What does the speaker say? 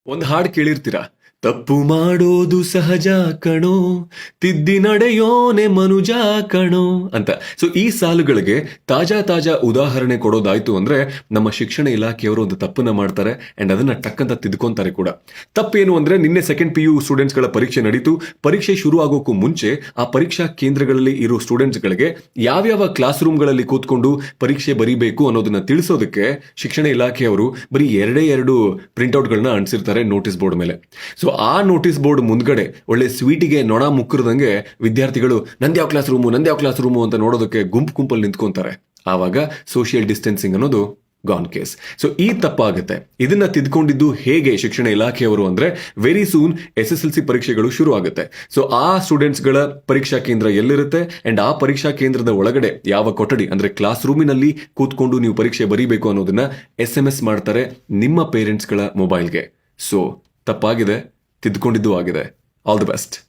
ಒಂದು ಹಾಡು ಕೇಳಿರ್ತೀರಾ, ತಪ್ಪು ಮಾಡೋದು ಸಹಜ ಕಣೋ, ತಿದ್ದಿ ನಡೆಯೋನೆ ಮನುಜ ಕಣೋ ಅಂತ. ಸೊ ಈ ಸಾಲುಗಳಿಗೆ ತಾಜಾ ಉದಾಹರಣೆ ಕೊಡೋದಾಯ್ತು ಅಂದ್ರೆ ನಮ್ಮ ಶಿಕ್ಷಣ ಇಲಾಖೆಯವರು ಒಂದು ತಪ್ಪನ್ನ ಮಾಡ್ತಾರೆ ಅಂಡ್ ಅದನ್ನ ಟಕ್ಕಂತ ತಿದ್ಕೊಂತಾರೆ ಕೂಡ. ತಪ್ಪೇನು ಅಂದ್ರೆ, ನಿನ್ನೆ ಸೆಕೆಂಡ್ PU ಸ್ಟೂಡೆಂಟ್ಸ್ ಗಳ ಪರೀಕ್ಷೆ ನಡೀತು. ಪರೀಕ್ಷೆ ಶುರು ಆಗೋಕ್ಕೂ ಮುಂಚೆ ಆ ಪರೀಕ್ಷಾ ಕೇಂದ್ರಗಳಲ್ಲಿ ಇರೋ ಸ್ಟೂಡೆಂಟ್ಸ್ ಗಳಿಗೆ ಯಾವ್ಯಾವ ಕ್ಲಾಸ್ ರೂಮ್ಗಳಲ್ಲಿ ಕೂತ್ಕೊಂಡು ಪರೀಕ್ಷೆ ಬರೀಬೇಕು ಅನ್ನೋದನ್ನ ತಿಳಿಸೋದಕ್ಕೆ ಶಿಕ್ಷಣ ಇಲಾಖೆಯವರು ಬರೀ ಎರಡು ಪ್ರಿಂಟ್ಔಟ್ ಗಳನ್ನ ಅಂಟಿಸಿರ್ತಾರೆ ನೋಟಿಸ್ ಬೋರ್ಡ್ ಮೇಲೆ. ಸೊ ಆ ನೋಟಿಸ್ ಬೋರ್ಡ್ ಮುಂದ್ಗಡೆ ಒಳ್ಳೆ ಸ್ವೀಟಿಗೆ ನೊಣ ಮುಕ್ಕರದಂಗೆ ವಿದ್ಯಾರ್ಥಿಗಳು ನಂದ್ಯಾವ ಕ್ಲಾಸ್ ರೂಮು ಅಂತ ನೋಡೋದಕ್ಕೆ ಗುಂಪಲ್ಲಿ ನಿಂತ್ಕೊಂತಾರೆ. ಆವಾಗ ಸೋಷಿಯಲ್ ಡಿಸ್ಟೆನ್ಸಿಂಗ್ ಅನ್ನೋದು ಗಾನ್ ಕೇಸ್. ಸೊ ಈ ತಪ್ಪಾಗುತ್ತೆ. ಇದನ್ನ ತಿದ್ಕೊಂಡಿದ್ದು ಹೇಗೆ ಶಿಕ್ಷಣ ಇಲಾಖೆಯವರು ಅಂದ್ರೆ, ವೆರಿ ಸೂನ್ SSLC ಪರೀಕ್ಷೆಗಳು ಶುರು ಆಗುತ್ತೆ. ಸೊ ಆ ಸ್ಟೂಡೆಂಟ್ಸ್ ಗಳ ಪರೀಕ್ಷಾ ಕೇಂದ್ರ ಎಲ್ಲಿರುತ್ತೆ ಅಂಡ್ ಆ ಪರೀಕ್ಷಾ ಕೇಂದ್ರದ ಒಳಗಡೆ ಯಾವ ಕೊಠಡಿ ಅಂದ್ರೆ ಕ್ಲಾಸ್ ರೂಮಿನಲ್ಲಿ ಕೂತ್ಕೊಂಡು ನೀವು ಪರೀಕ್ಷೆ ಬರೀಬೇಕು ಅನ್ನೋದನ್ನ SMS ಮಾಡ್ತಾರೆ ನಿಮ್ಮ ಪೇರೆಂಟ್ಸ್ ಗಳ ಮೊಬೈಲ್ಗೆ. ಸೊ ತಪ್ಪಾಗಿದೆ, ತಿದ್ಕೊಂಡಿದ್ದು ಆಗಿದೆ. All the best.